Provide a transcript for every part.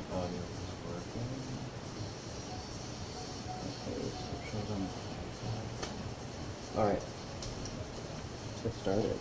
my audio is working. Okay, so it shows on. Alright, let's get started.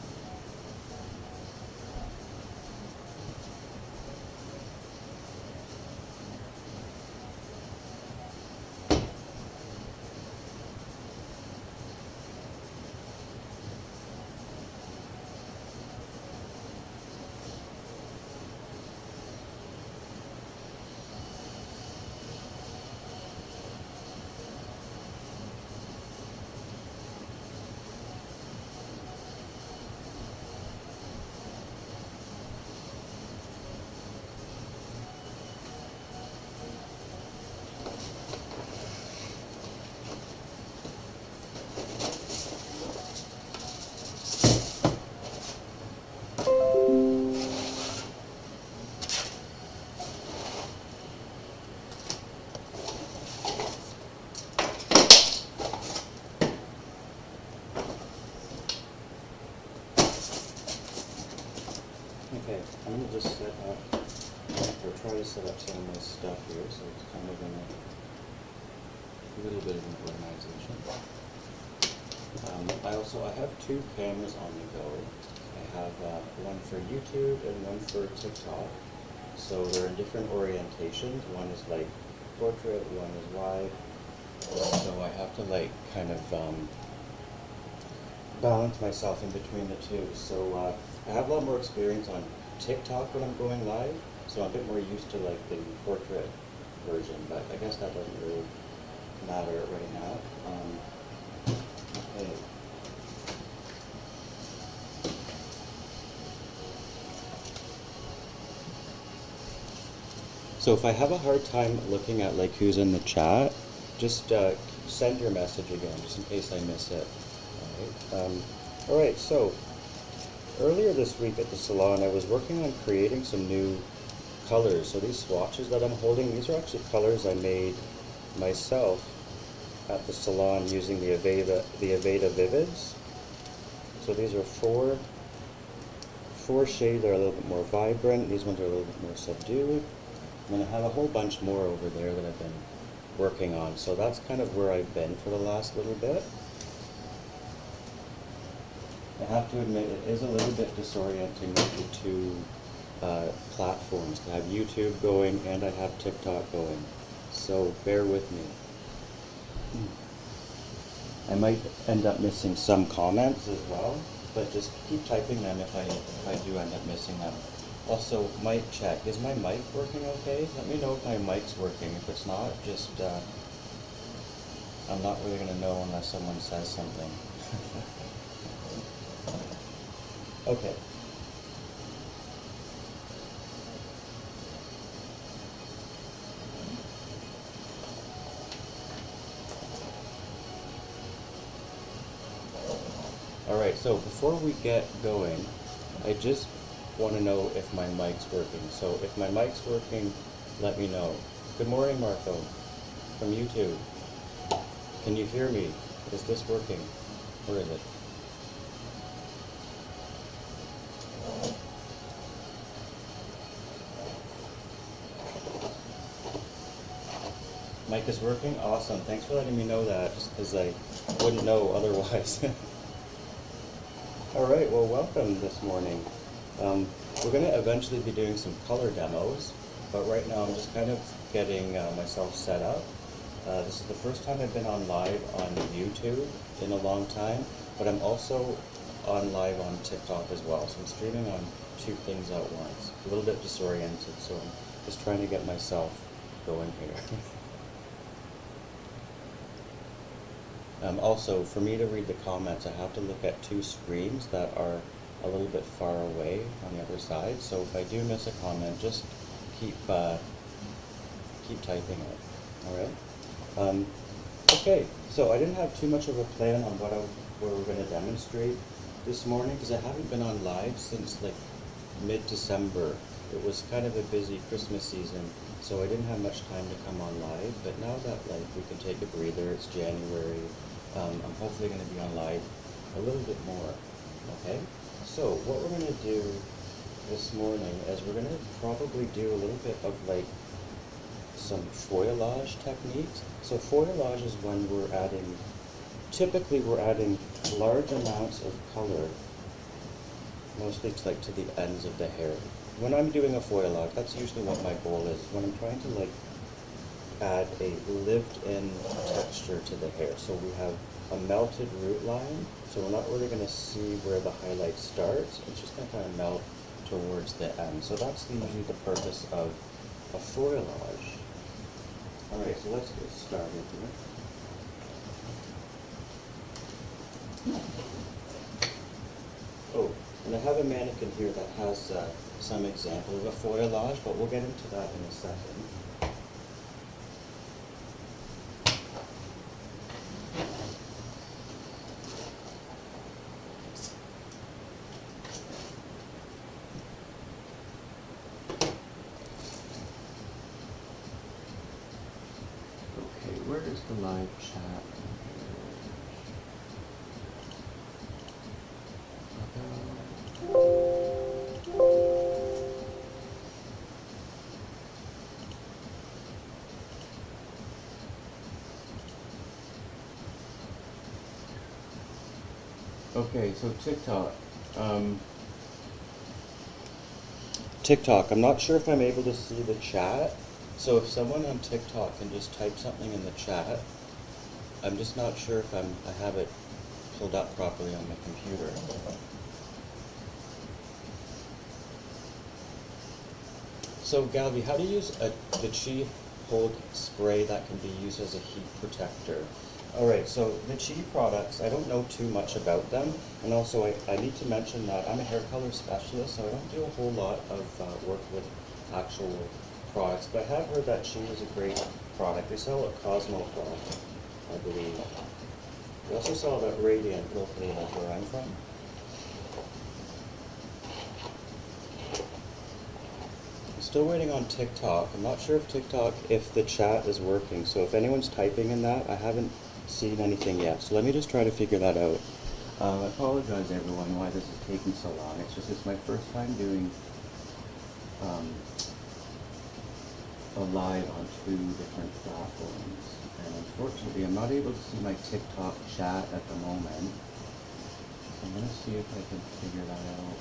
Okay, I'm going to just set up, or try to set up some of my stuff here, so it's kind of in a little bit of an organization. I have two cameras on the go. I have one for YouTube and one for TikTok. So they're in different orientations. One is like portrait, one is wide. So I have to like kind of balance myself in between the two. So I have a lot more experience on TikTok when I'm going live, so I'm a bit more used to like the portrait version, but I guess that doesn't really matter right now. Okay. So if I have a hard time looking at like who's in the chat, just send your message again, just in case I miss it. All right, so earlier this week at the salon, I was working on creating some new colors. So these swatches that I'm holding, these are actually colors I made myself at the salon using the Aveda Vivids. So these are four shades that are a little bit more vibrant. These ones are a little bit more subdued. And then I have a whole bunch more over there that I've been working on. So that's kind of where I've been for the last little bit. I have to admit, it is a little bit disorienting with the two platforms. I have YouTube going and I have TikTok going. So bear with me. I might end up missing some comments as well, but just keep typing them if I do end up missing them. Also, mic check. Is my mic working okay? Let me know if my mic's working. If it's not, just, I'm not really going to know unless someone says something. Okay. Alright, so before we get going, I just want to know if my mic's working. So if my mic's working, let me know. Good morning, Marco, from YouTube. Can you hear me? Is this working? Or is it? Mic is working? Awesome. Thanks for letting me know that, just because I wouldn't know otherwise. Alright, well welcome this morning. We're going to eventually be doing some color demos, but right now I'm just kind of getting myself set up. This is the first time I've been on live on YouTube in a long time, but I'm also on live on TikTok as well, so I'm streaming on two things at once. A little bit disoriented, so I'm just trying to get myself going here. Also, for me to read the comments, I have to look at two screens that are a little bit far away on the other side. So if I do miss a comment, just keep typing it. All right. Okay. So I didn't have too much of a plan on what we're going to demonstrate this morning because I haven't been on live since like mid-December. It was kind of a busy Christmas season, so I didn't have much time to come on live. But now that like we can take a breather, it's January. I'm hopefully going to be on live a little bit more. Okay. So what we're going to do this morning is we're going to probably do a little bit of like some foliage techniques. So foliage is when typically we're adding large amounts of color, mostly to, like, to the ends of the hair. When I'm doing a foliage, that's usually what my goal is, when I'm trying to like add a lived-in texture to the hair. So we have a melted root line, so we're not really going to see where the highlight starts. It's just going to kind of melt towards the end. So that's usually the purpose of a foliage. Alright, so let's get started here. Oh, and I have a mannequin here that has some example of a foliage, but we'll get into that in a second. Okay, where is the live chat? Okay, so TikTok. TikTok, I'm not sure if I'm able to see the chat. So if someone on TikTok can just type something in the chat, I'm just not sure if I have it pulled up properly on my computer. So Galvi, how do you use the Chi Hold spray that can be used as a heat protector? Alright, so the Chi products, I don't know too much about them, and also I need to mention that I'm a hair color specialist, so I don't do a whole lot of work with actual products, but I have heard that Chi is a great product. They sell a Cosmo product, I believe. They also sell that Radiant locally, like where I'm from. I'm still waiting on TikTok. I'm not sure if the chat is working, so if anyone's typing in that, I haven't seen anything yet. So let me just try to figure that out. I apologize everyone why this is taking so long. It's my first time doing a live on 2 different platforms. And unfortunately, I'm not able to see my TikTok chat at the moment. So I'm going to see if I can figure that out.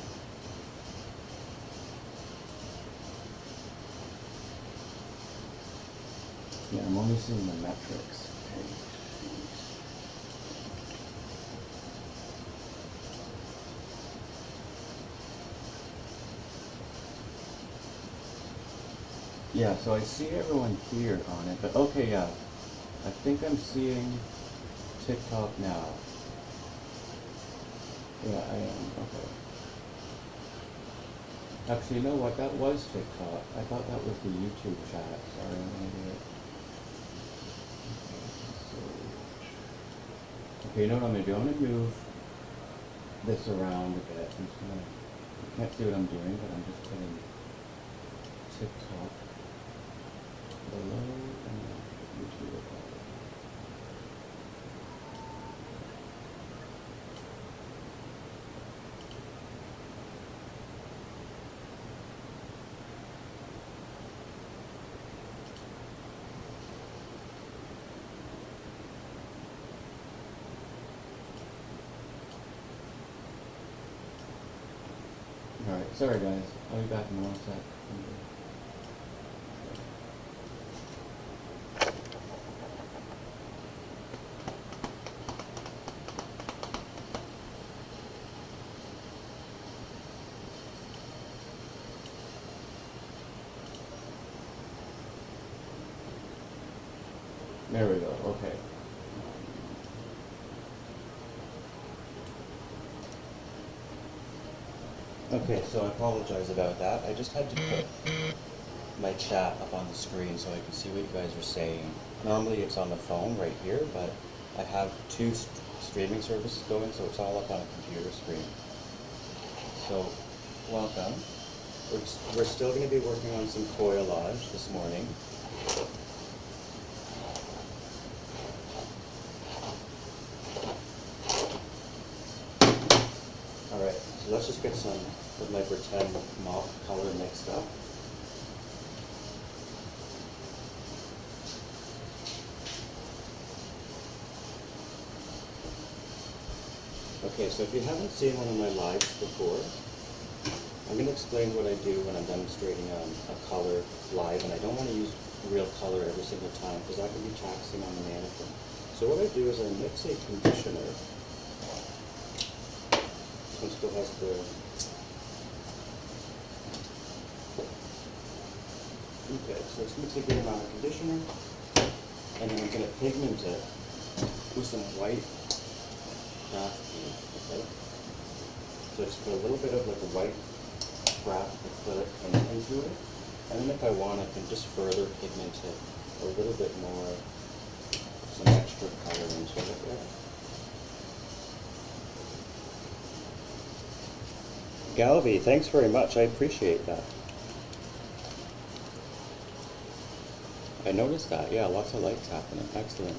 Yeah, I'm only seeing the metrics. Okay. Yeah, so I see everyone here on it, but okay, yeah. I think I'm seeing TikTok now. Yeah, I am, okay. Actually, you know what, that was TikTok. I thought that was the YouTube chat. Sorry, I'm gonna do it. Okay, you know what I'm gonna do? I'm gonna move this around a bit. I'm just gonna, you can't see what I'm doing, but I'm just putting TikTok below and YouTube above. Alright, sorry guys. I'll be back in 1 sec. There we go, okay. Okay, so I apologize about that. I just had to put my chat up on the screen so I can see what you guys are saying. Normally it's on the phone right here, but I have 2 streaming services going, so it's all up on a computer screen. So, welcome. We're still going to be working on some foliage this morning. Alright, so let's just get some of my pretend mauve color mixed up. Okay, so if you haven't seen one of my lives before, I'm going to explain what I do when I'm demonstrating a color live, and I don't want to use real color every single time because that can be taxing on the mannequin. So what I do is I mix a conditioner. This one still has the... Okay, so let's mix a good amount of conditioner, and then I'm going to pigment it with some white craft paint, okay? So just put a little bit of like a white craft acrylic paint into it, and then if I want, I can just further pigment it a little bit more, some extra color into it there. Galvi, thanks very much, I appreciate that. I noticed that, yeah, lots of lights happening, excellent.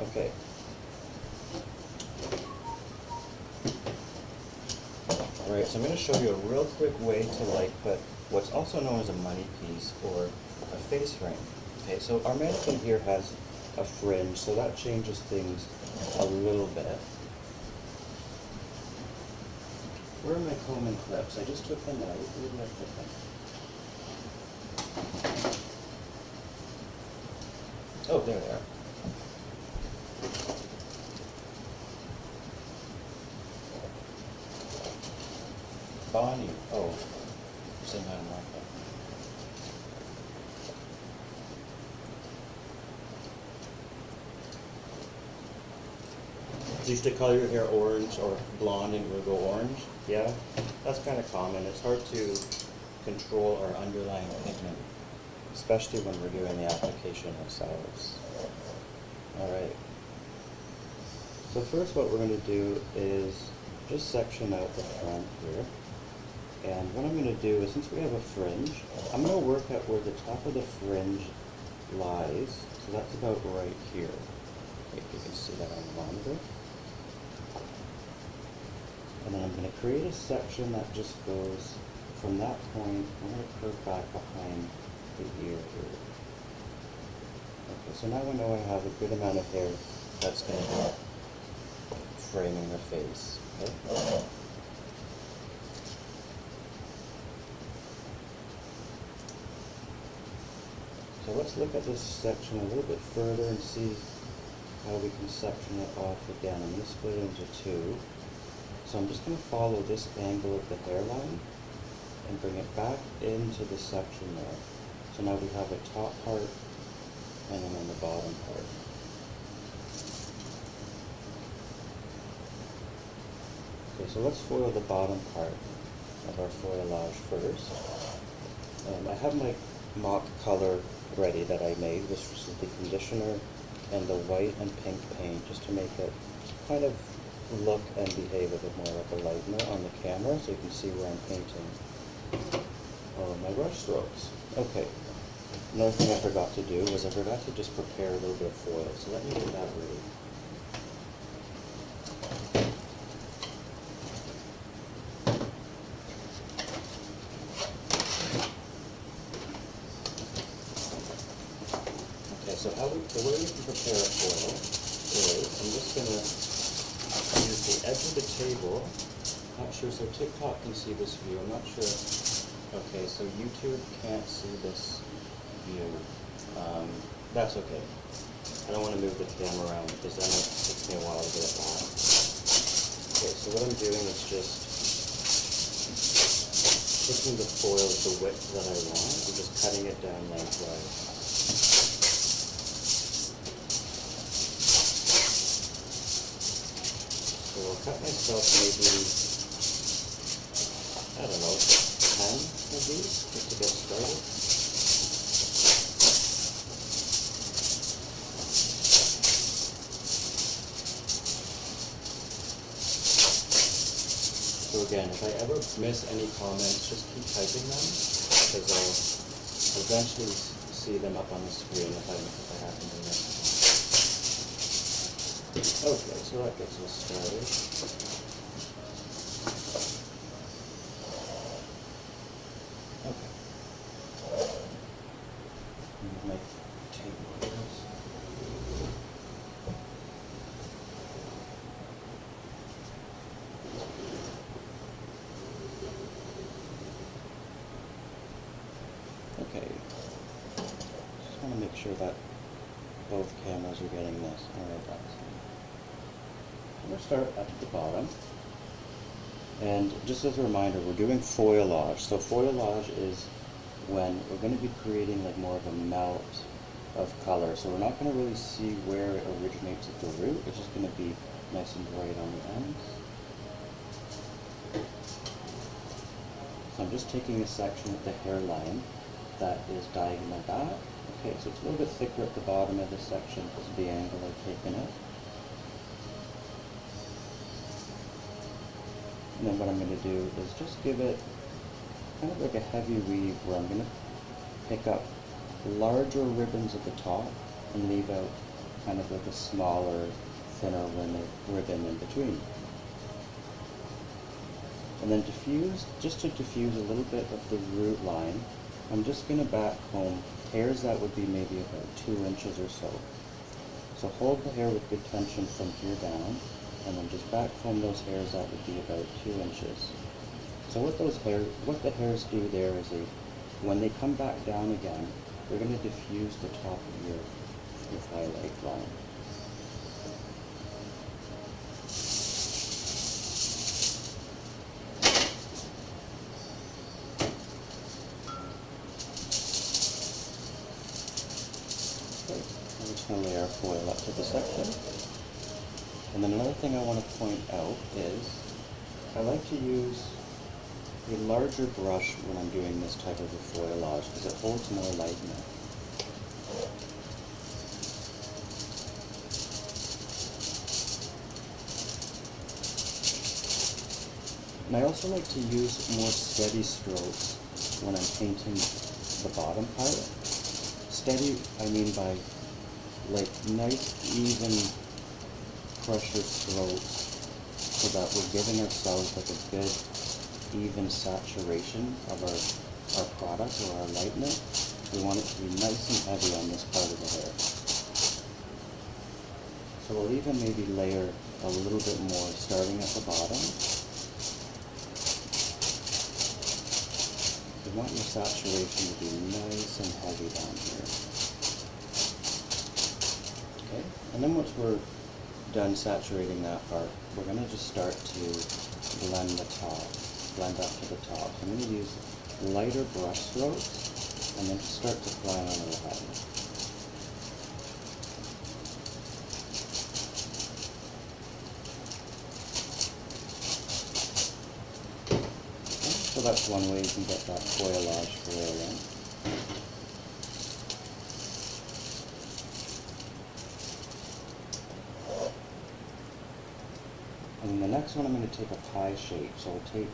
Okay. Alright, so I'm going to show you a real quick way to like put what's also known as a money piece or a face ring. Okay, so our mannequin here has a fringe, so that changes things a little bit. Where are my comb and clips? I just took them out. Where did I put them? Oh, there they are. Bonnie. Oh, you're saying I don't like that. Do you used to color your hair orange or blonde and it would go orange? Yeah? That's kind of common. It's hard to control our underlying pigment, especially when we're doing the application ourselves. Alright. So first what we're going to do is just section out the front here. And what I'm going to do is, since we have a fringe, I'm going to work out where the top of the fringe lies. So that's about right here. If you can see that on the monitor. And then I'm going to create a section that just goes from that point. I'm going to curve back behind the ear here. Okay, so now I know I have a good amount of hair that's going to be framing the face. Okay? So let's look at this section a little bit further and see how we can section it off again. I'm going to split it into two. So I'm just going to follow this angle of the hairline and bring it back into the section there. So now we have a top part and then the bottom part. Okay, so let's foil the bottom part of our foliage first. I have my mock color ready that I made, which was the conditioner and the white and pink paint, just to make it kind of look and behave a bit more like a lightener on the camera, so you can see where I'm painting my brush strokes. Okay, another thing I forgot to do was I forgot to just prepare a little bit of foil, so let me get that ready. So the way we can prepare a foil is, I'm just going to use the edge of the table. Not sure, so TikTok can see this view. I'm not sure. Okay, so YouTube can't see this view. That's okay. I don't want to move the camera around because then it takes me a while to get it back. Okay, so what I'm doing is just taking the foil the width that I want and just cutting it down lengthwise. So I'll cut myself maybe, I don't know, 10 of these just to get started. So again, if I ever miss any comments, just keep typing them because I'll eventually see them up on the screen if I happen to miss them. Okay, so that gets us started. Okay. My tape orders. Okay. Just want to make sure that both cameras are getting this. Alright, that's I'm going to start at the bottom. And just as a reminder, we're doing feuillage. So feuillage is when we're going to be creating like more of a melt of color. So we're not going to really see where it originates at the root. It's just going to be nice and bright on the ends. So I'm just taking a section of the hairline that is diagonal back. Okay, so it's a little bit thicker at the bottom of this section because of the angle I've taken it. And then what I'm going to do is just give it kind of like a heavy weave where I'm going to pick up larger ribbons at the top and leave out kind of like a smaller, thinner ribbon in between. And then diffuse, just to diffuse a little bit of the root line, I'm just going to back comb hairs that would be maybe about 2 inches or so. So hold the hair with good tension from here down, and then just back comb those hairs that would be about 2 inches. So what the hairs do there is when they come back down again, they're going to diffuse the top of your highlight line. Okay, I'm just going to lay our foil up to the section. And then another thing I want to point out is I like to use a larger brush when I'm doing this type of a feuillage because it holds more light in it. And I also like to use more steady strokes when I'm painting the bottom part. Steady, I mean by like nice, even pressure strokes so that we're giving ourselves like a good even saturation of our product or our lightning. We want it to be nice and heavy on this part of the hair. So we'll even maybe layer a little bit more starting at the bottom. You want your saturation to be nice and heavy down here. Okay, and then once we're done saturating that part, we're going to just start to blend up to the top. So I'm going to use lighter brush strokes and then just start to apply on our head. Okay, so that's one way you can get that feuillage flair in. And the next one I'm going to take a pie shape. So I'll take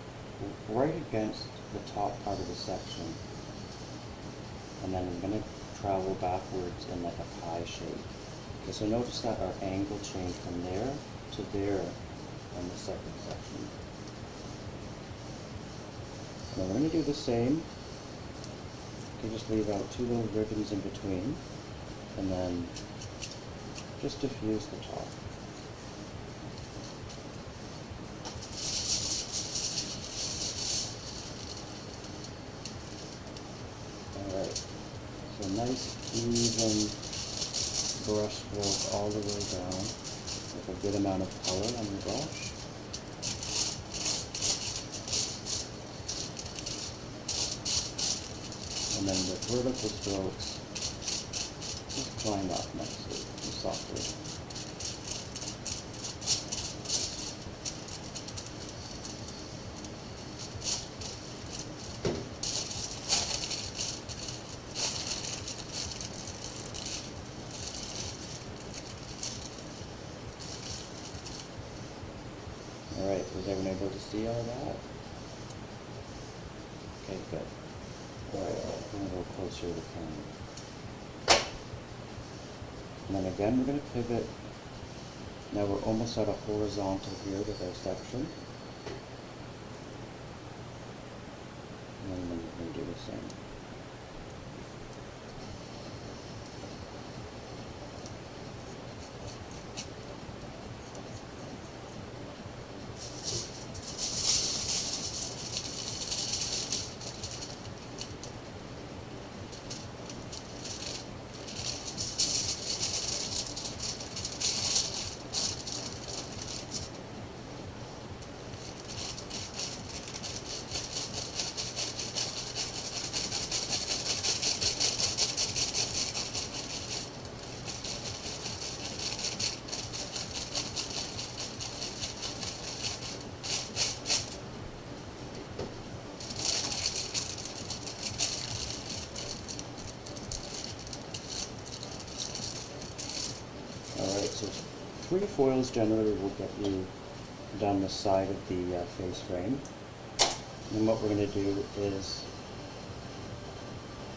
right against the top part of the section, and then I'm going to travel backwards in like a pie shape. Okay, so notice that our angle changed from there to there on the second section. And we're going to do the same. Okay, just leave out 2 little ribbons in between, and then just diffuse the top. So nice, even brush stroke all the way down with a good amount of color on your brush. And then with vertical strokes, just climb up nicely and softly. Alright, was everyone able to see all that? Okay, good. Alright, I'm going to go closer to the camera. And then again, we're going to pivot. Now we're almost at a horizontal here with our section. And then we're going to do the same. so 3 foils generally will get you down the side of the face frame. And what we're going to do is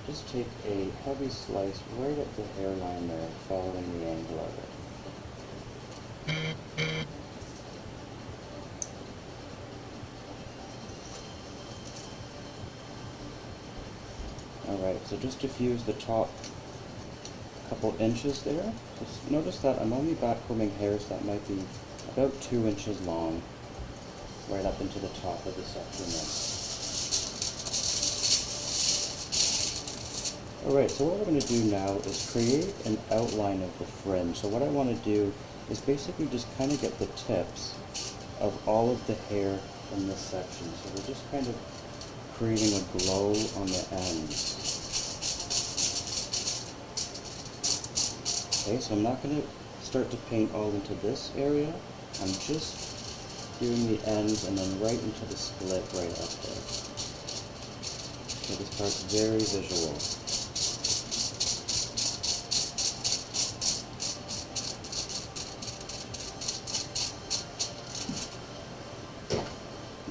just take a heavy slice right at the hairline there, following the angle of it. Alright, so just diffuse the top couple inches there. Just notice that I'm only backcombing hairs that might be about 2 inches long, right up into the top of the section there. Alright, so what we're going to do now is create an outline of the fringe. So what I want to do is basically just kind of get the tips of all of the hair in this section. So we're just kind of creating a glow on the ends. Okay, so I'm not going to start to paint all into this area. I'm just doing the ends and then right into the split right up there. Okay, this part's very visual.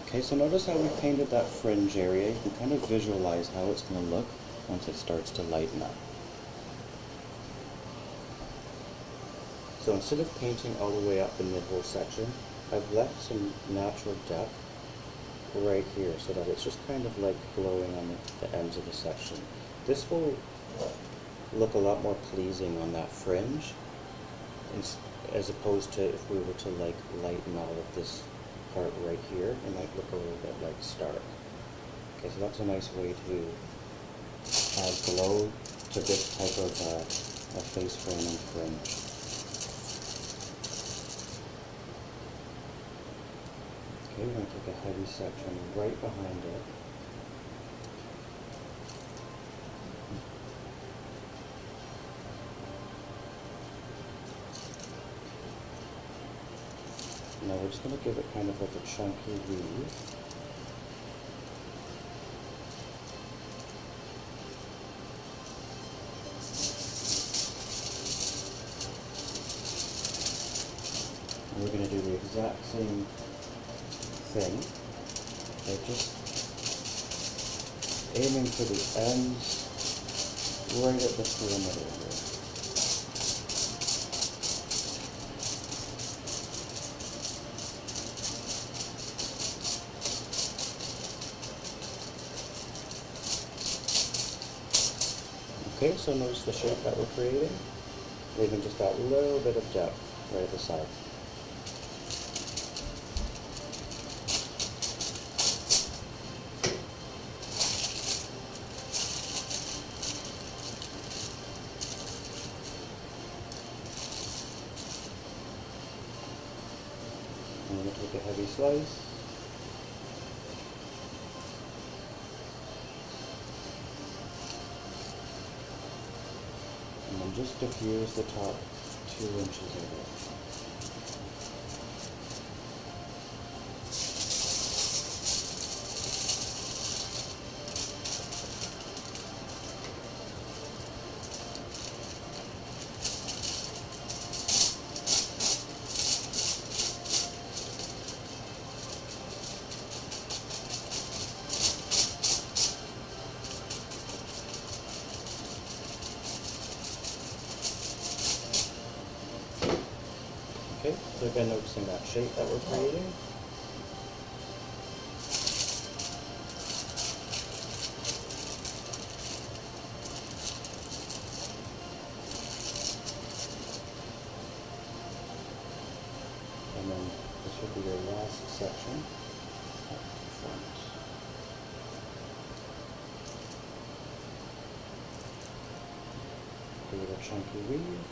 Okay, so notice how we painted that fringe area. You can kind of visualize how it's going to look once it starts to lighten up. So instead of painting all the way up in the whole section, I've left some natural depth right here so that it's just kind of like glowing on the ends of the section. This will look a lot more pleasing on that fringe as opposed to if we were to like lighten all of this part right here. It might look a little bit like stark. Okay, so that's a nice way to add glow to this type of a face frame and fringe. Okay, we're going to take a heavy section right behind it. Now we're just going to give it kind of like a chunky weave. And we're going to do the exact same thing. Okay, just aiming for the ends right at the perimeter here. Okay, so notice the shape that we're creating, leaving just that little bit of depth right at the side. And we're going to take a heavy slice. And then just diffuse the top 2 inches of it. Okay, so again noticing that shape that we're creating. And then this will be your last section up front. Do a chunky weave.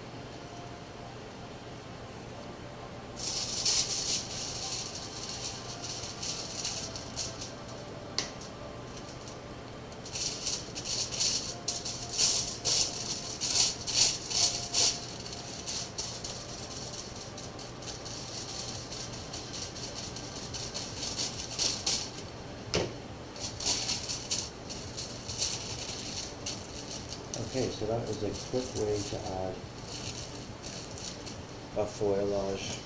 Okay, so that is a quick way to add a foilage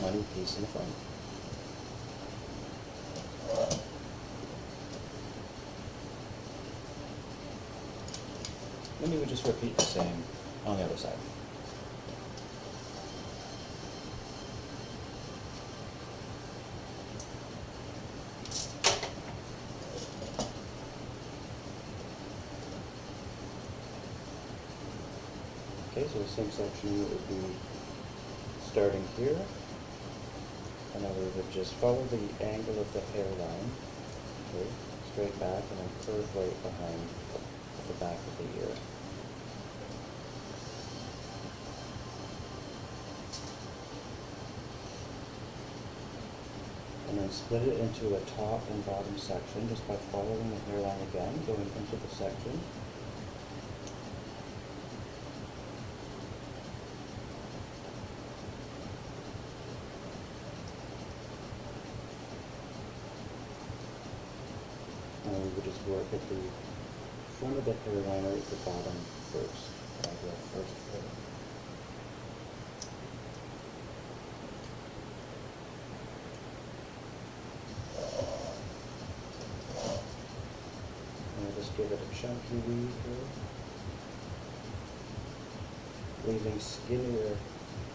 money piece in the front. Then you would just repeat the same on the other side. Okay, so the same section would be starting here, and then we would just follow the angle of the hairline, okay, straight back, and then curve right behind the back of the ear. And then split it into a top and bottom section just by following the hairline again, going into the section. And we would just work at the front of the hairline or at the bottom first, the first hair. And we'll just give it a chunky weave here, leaving skinnier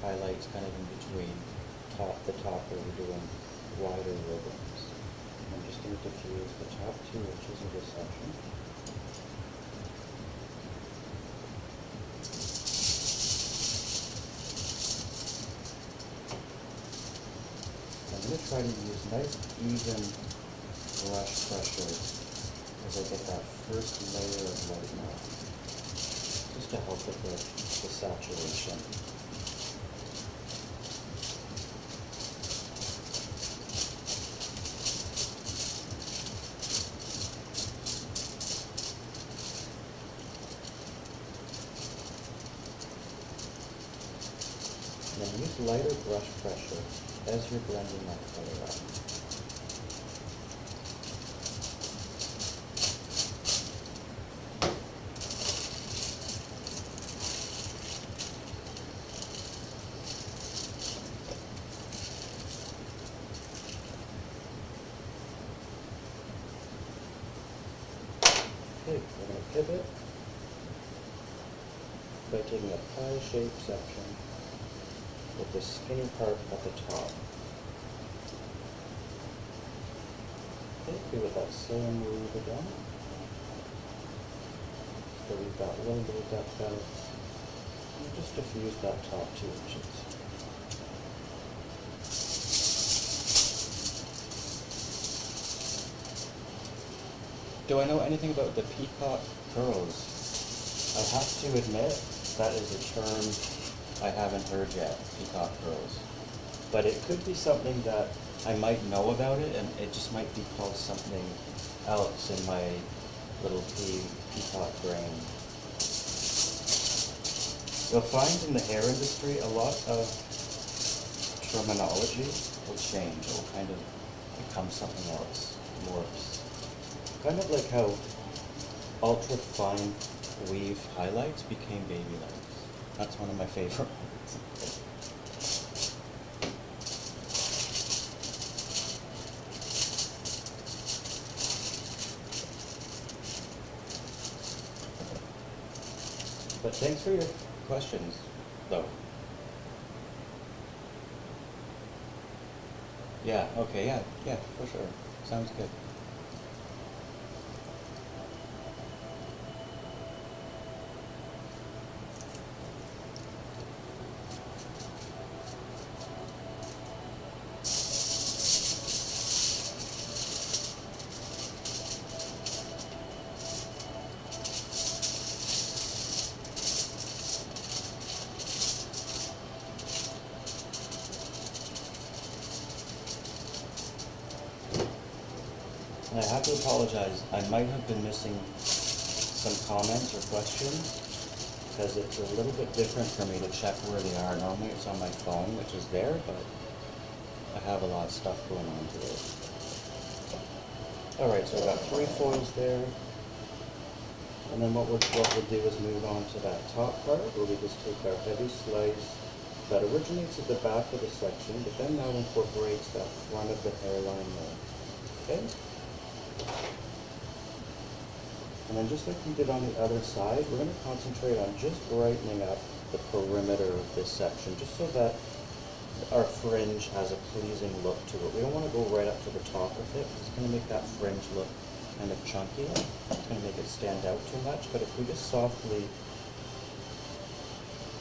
highlights kind of in between the top where we're doing wider ribbons. I'm just going to diffuse the top 2 inches of this section. I'm going to try to use nice even brush pressure as I get that first layer of white now, just to help with the saturation. And then use lighter brush pressure as you're blending that color out. Okay, we're going to pivot by taking a pie-shaped section with the skinny part at the top. Okay, do with that same weave again. So we've got a little bit of depth out. And just diffuse that top 2 inches. Do I know anything about the peacock curls? I have to admit, that is a term I haven't heard yet, peacock curls. But it could be something that I might know about it, and it just might be called something else in my little peacock brain. You'll find in the hair industry a lot of terminology will change. It will kind of become something else, morphs. Kind of like how ultra fine weave highlights became baby lights. That's one of my favorite ones. But thanks for your questions, though. Yeah, okay, yeah, for sure. Sounds good. And I have to apologize, I might have been missing some comments or questions, because it's a little bit different for me to check where they are. Normally it's on my phone, which is there, but I have a lot of stuff going on today. Alright, so I've got 3 foils there. And then what we'll do is move on to that top part, where we just take our heavy slice that originates at the back of the section, but then now incorporates that front of the hairline there. Okay? And then just like we did on the other side, we're going to concentrate on just brightening up the perimeter of this section, just so that our fringe has a pleasing look to it. We don't want to go right up to the top of it, because it's going to make that fringe look kind of chunky. It's going to make it stand out too much, but if we just softly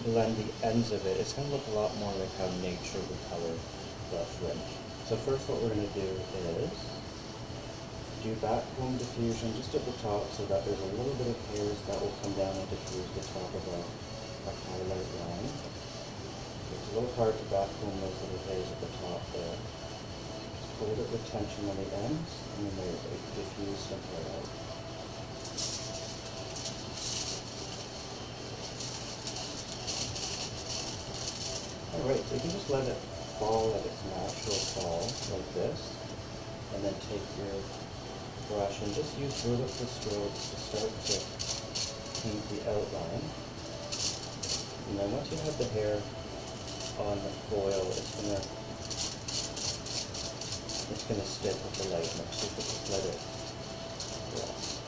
blend the ends of it, it's going to look a lot more like how nature would color the fringe. So first what we're going to do is do back comb diffusion just at the top so that there's a little bit of hairs that will come down and diffuse the top of our highlight line. It's a little hard to back comb those little hairs at the top there. Just hold it with tension on the ends, and then they diffuse some hair out. Alright, so you can just let it fall at its natural fall, like this, and then take your brush and just use vertical strokes to start to paint the outline. And then once you have the hair on the foil, it's gonna stick with the lightness, so you can just let it rest.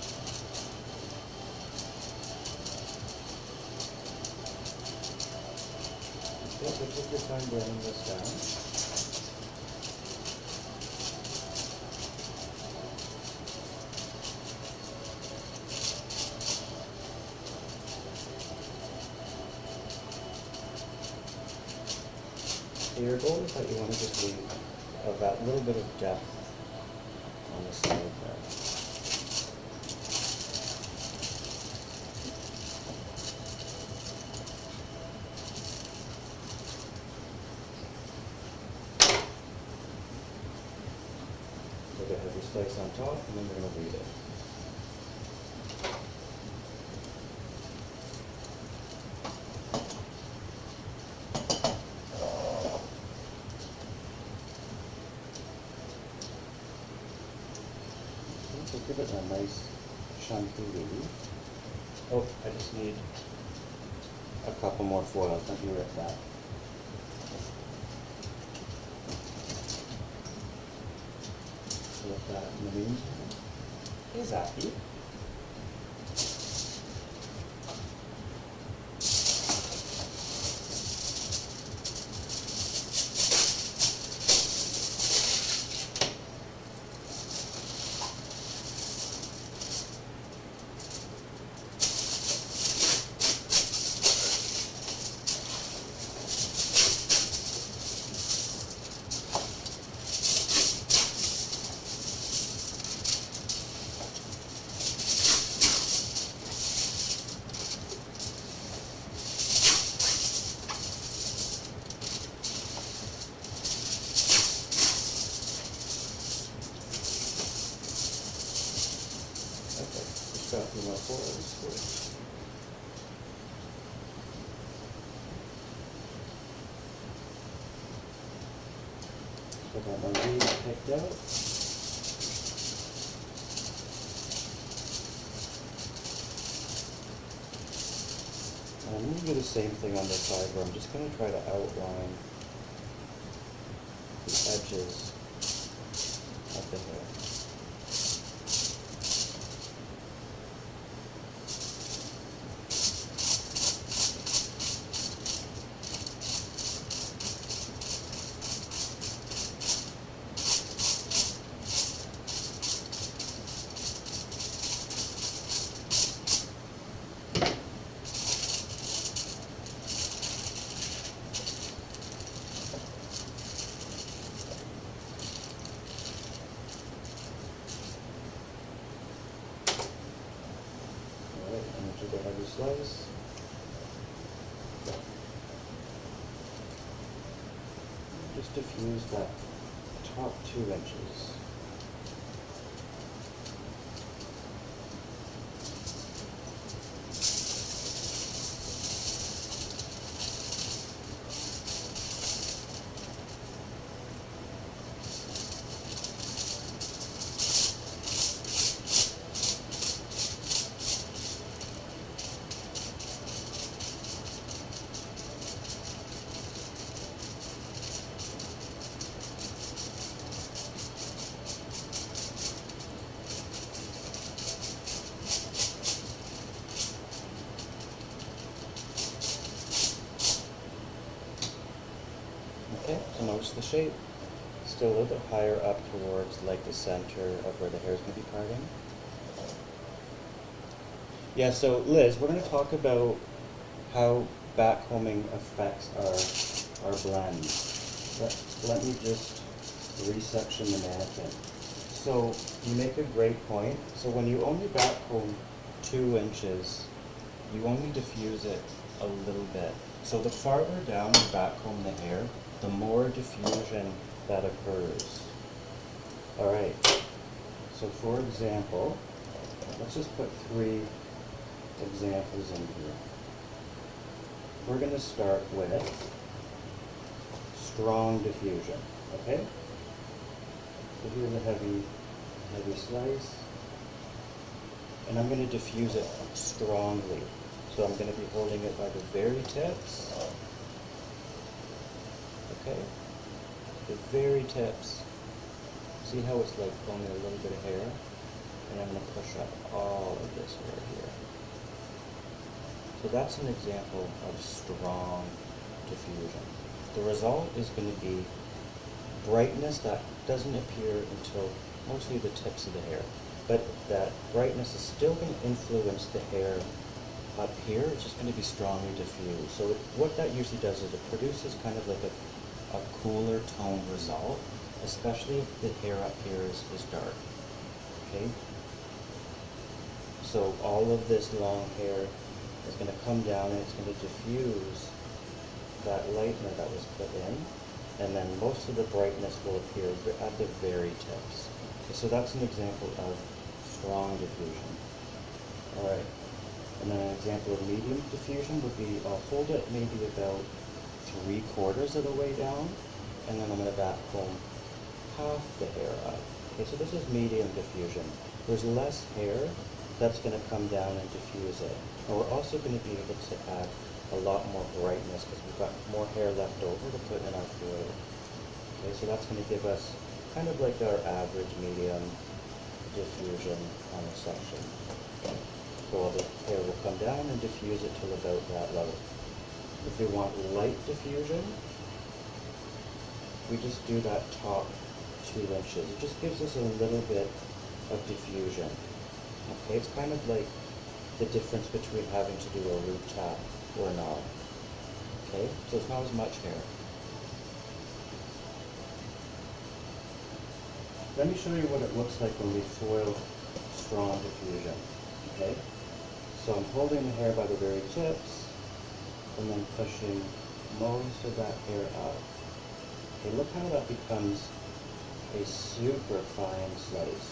Okay, so take your time blending this down. Your goal is that you want to just leave that little bit of depth on the side there. Take a heavy slice on top, and then we're going to weed it. So give it a nice chunky weave. Oh, I just need a couple more foils. Let me rip that. Flip that in the meantime. Hey, Zaki. Got a few more foils. So I got my weave picked out. And I'm going to do the same thing on this side where I'm just going to try to outline the edges of the hair. The heavy slice. Just diffuse that top 2 inches. the shape still a little bit higher up towards like the center of where the hair is going to be parting. Yeah, so Liz, we're going to talk about how backcombing affects our blend. Let me just resection the mannequin. So you make a great point. So when you only backcomb 2 inches, you only diffuse it a little bit. So the farther down you backcomb the hair, the more diffusion that occurs. All right. So for example, let's just put 3 examples in here. We're going to start with strong diffusion, okay? So here's a heavy slice, and I'm going to diffuse it strongly. So I'm going to be holding it by the very tips, okay? The very tips. See how it's like only a little bit of hair? And I'm going to push up all of this hair here. So that's an example of strong diffusion. The result is going to be brightness that doesn't appear until mostly the tips of the hair. But that brightness is still going to influence the hair up here. It's just going to be strongly diffused. So what that usually does is it produces kind of like a cooler tone result, especially if the hair up here is dark. Okay? So all of this long hair is going to come down and it's going to diffuse that lightener that was put in, and then most of the brightness will appear at the very tips. Okay, so that's an example of strong diffusion. All right, and then an example of medium diffusion would be I'll hold it maybe about 3/4 of the way down, and then I'm going to backcomb half the hair up. Okay, so this is medium diffusion. There's less hair that's going to come down and diffuse it. And we're also going to be able to add a lot more brightness because we've got more hair left over to put in our foil. Okay, so that's going to give us kind of like our average medium diffusion on a section. So all the hair will come down and diffuse it till about that level. If we want light diffusion, we just do that top 2 inches. It just gives us a little bit of diffusion. Okay, it's kind of like the difference between having to do a root tap or not. Okay, so it's not as much hair. Let me show you what it looks like when we foil strong diffusion. Okay, so I'm holding the hair by the very tips and then pushing most of that hair out. Okay, look how that becomes a super fine slice.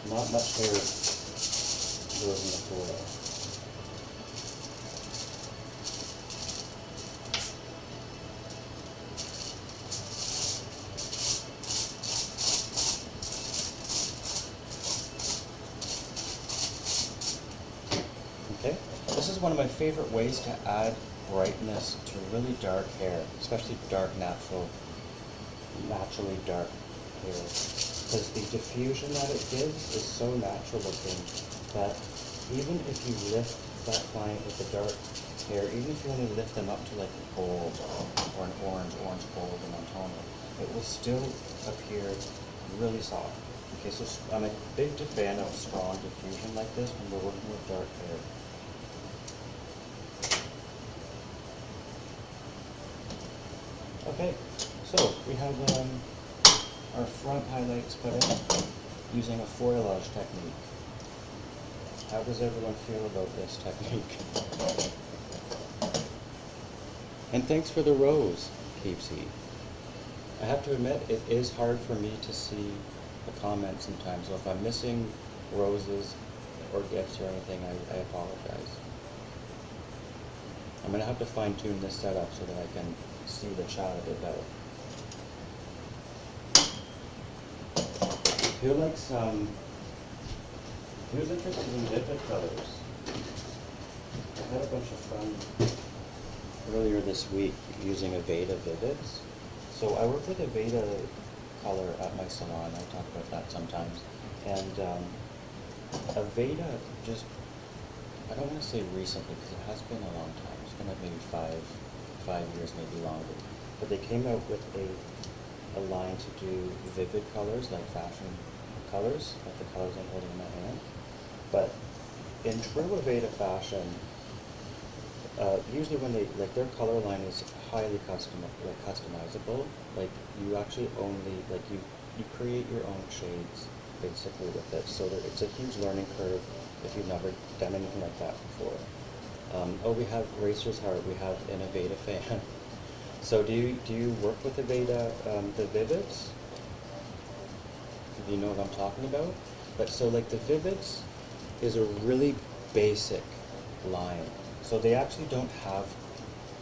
Not much hair goes in the foil. Okay, this is one of my favorite ways to add brightness to really dark hair, especially naturally dark hair. Because the diffusion that it gives is so natural looking that even if you lift that client with the dark hair, even if you only lift them up to like a gold or an orange gold and Montana, it will still appear really soft. Okay, so I'm a big fan of strong diffusion like this when we're working with dark hair. Okay, so we have our front highlights put in using a foilage technique. How does everyone feel about this technique? And thanks for the rose, Keepsy. I have to admit, it is hard for me to see the comments sometimes, so if I'm missing roses or gifts or anything, I apologize. I'm going to have to fine-tune this setup so that I can see the chat a bit better. Who's interested in vivid colors? I had a bunch of fun earlier this week using Aveda Vivids. So I work with Aveda color at my salon. I talk about that sometimes. And Aveda just, I don't want to say recently because it has been a long time. It's been like maybe 5 years, maybe longer. But they came out with a line to do vivid colors, like fashion colors, like the colors I'm holding in my hand. But in true Aveda fashion, usually when they, like, their color line is highly customizable. Like, you actually only, like, you create your own shades, basically, with it. So it's a huge learning curve if you've never done anything like that before. Oh, we have Racer's Heart, we have an Aveda fan. So do you work with Aveda, the Vivids? Do you know what I'm talking about? But so, like, the Vivids is a really basic line. So they actually don't have,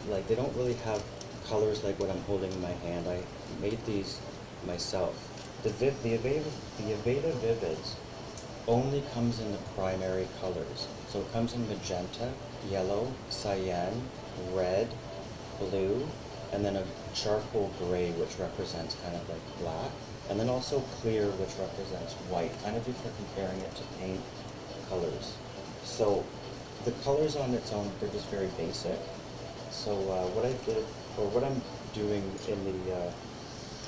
like, they don't really have colors like what I'm holding in my hand. I made these myself. The Aveda Vivids only comes in the primary colors. So it comes in magenta, yellow, cyan, red, blue, and then a charcoal gray, which represents kind of like black, and then also clear, which represents white, kind of if you're comparing it to paint colors. So the colors on its own, they're just very basic. So what I did, or what I'm doing in the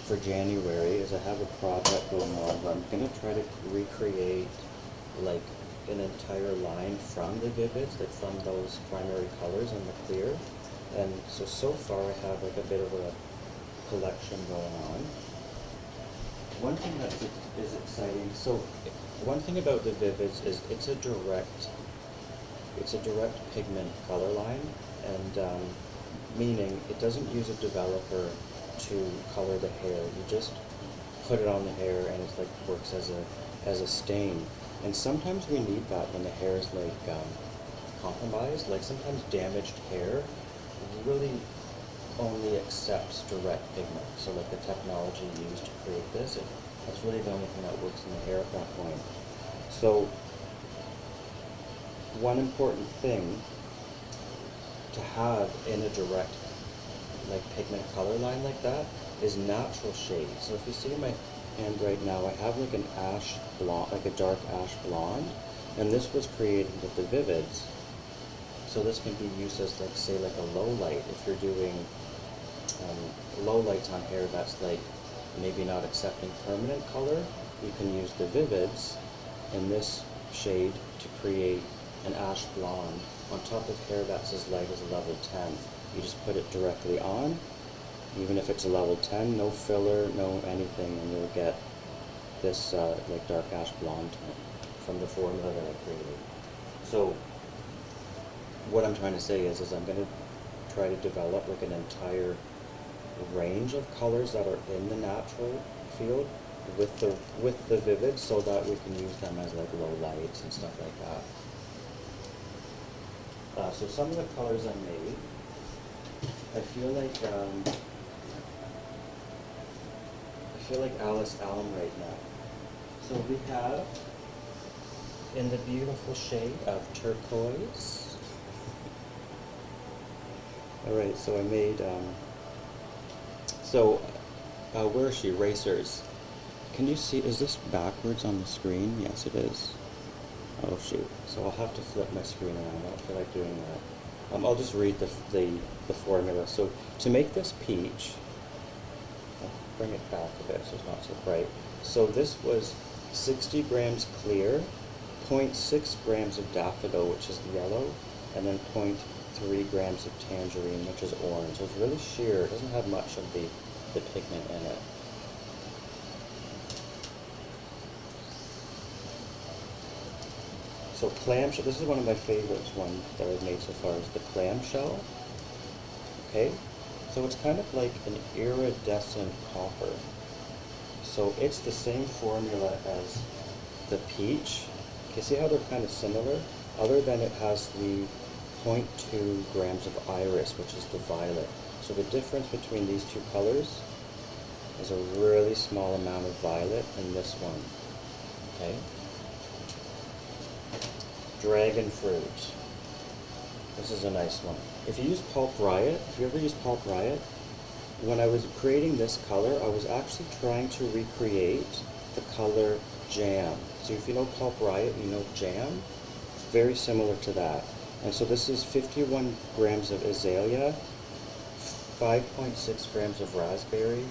for January, is I have a project going on where I'm going to try to recreate like an entire line from the Vivids, like from those primary colors and the clear. And so far I have like a bit of a collection going on. One thing that is exciting, so one thing about the Vivids is it's a direct pigment color line, and meaning it doesn't use a developer to color the hair. You just put it on the hair and it's like works as a stain. And sometimes we need that when the hair is like compromised. Like sometimes damaged hair really only accepts direct pigment. So like the technology used to create this, that's really the only thing that works in the hair at that point. So one important thing to have in a direct like pigment color line like that is natural shade. So if you see my hand right now, I have like an ash blonde, like a dark ash blonde, and this was created with the Vivids. So this can be used as like, say, like a low light. If you're doing low lights on hair that's like maybe not accepting permanent color, you can use the Vivids in this shade to create an ash blonde on top of hair that's as light as a level 10. You just put it directly on, even if it's a level 10, no filler, no anything, and you'll get this like dark ash blonde tone from the formula that I created. So what I'm trying to say is I'm going to try to develop like an entire range of colors that are in the natural field with the Vivid, so that we can use them as like low lights and stuff like that. So some of the colors I made, I feel like Alice Allen right now. So we have in the beautiful shade of turquoise. All right, so I made. Where is she? Racers. Can you see? Is this backwards on the screen? Yes, it is. Oh shoot! So I'll have to flip my screen around. I don't feel like doing that. I'll just read the formula. So to make this peach, I'll bring it back a bit so it's not so bright. So this was 60 grams clear, 0.6 grams of daffodil, which is yellow, and then 0.3 grams of tangerine, which is orange. So it's really sheer. It doesn't have much of the pigment in it. So clamshell, this is one of my favorites, one that I've made so far, is the clamshell. Okay, so it's kind of like an iridescent copper. So it's the same formula as the peach. Okay, see how they're kind of similar? Other than it has the 0.2 grams of iris, which is the violet. So the difference between these two colors is a really small amount of violet in this one. Okay. Dragon fruit. This is a nice one. If you use Pulp Riot, if you ever use Pulp Riot, when I was creating this color, I was actually trying to recreate the color jam. So if you know Pulp Riot, you know jam, very similar to that. And so this is 51 grams of azalea, 5.6 grams of raspberry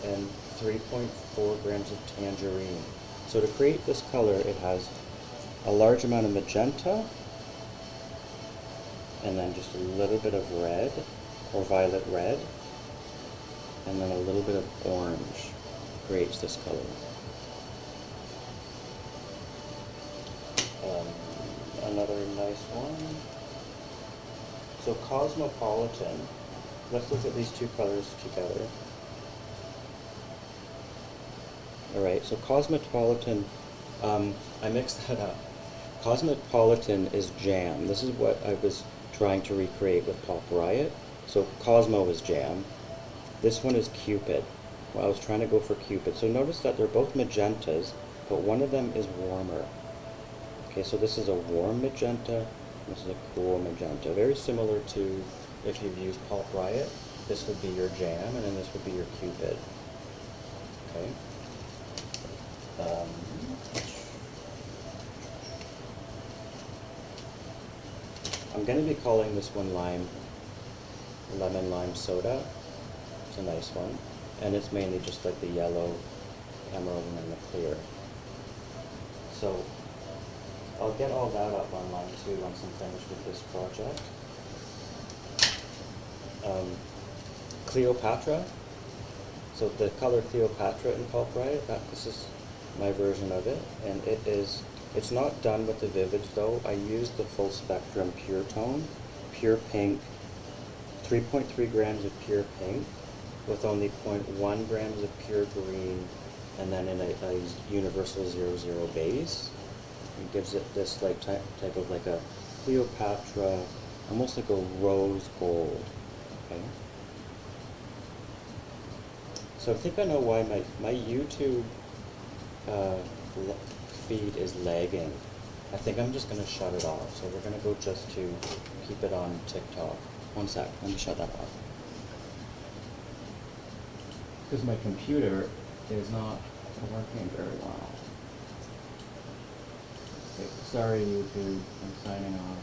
and 3.4 grams of tangerine. So to create this color, it has a large amount of magenta, and then just a little bit of red, or violet red, and then a little bit of orange creates this color. Another nice one. So Cosmopolitan. Let's look at these two colors together. Alright, so Cosmopolitan, I mixed that up. Cosmopolitan is jam. This is what I was trying to recreate with Pop Riot. So Cosmo is jam. This one is Cupid. Well, I was trying to go for Cupid. So notice that they're both magentas, but one of them is warmer. Okay, so this is a warm magenta, this is a cool magenta. Very similar to if you've used Pulp Riot, this would be your jam, and then this would be your Cupid. Okay. I'm going to be calling this one lemon lime soda. It's a nice one. And it's mainly just like the yellow, emerald, and then the clear. So I'll get all that up online too once I'm finished with this project. Cleopatra. So the color Cleopatra in Pulp Riot, this is my version of it, and it's not done with the Vivids though. I used the full spectrum pure tone, pure pink, 3.3 grams of pure pink, with only 0.1 grams of pure green, and then in a universal 00 base. It gives it this like type of like a Cleopatra, almost like a rose gold. Okay. So I think I know why my YouTube feed is lagging. I think I'm just going to shut it off. So we're going to go just to keep it on TikTok. One sec, let me shut that off. Because my computer is not working very well. Okay, sorry YouTube, I'm signing off.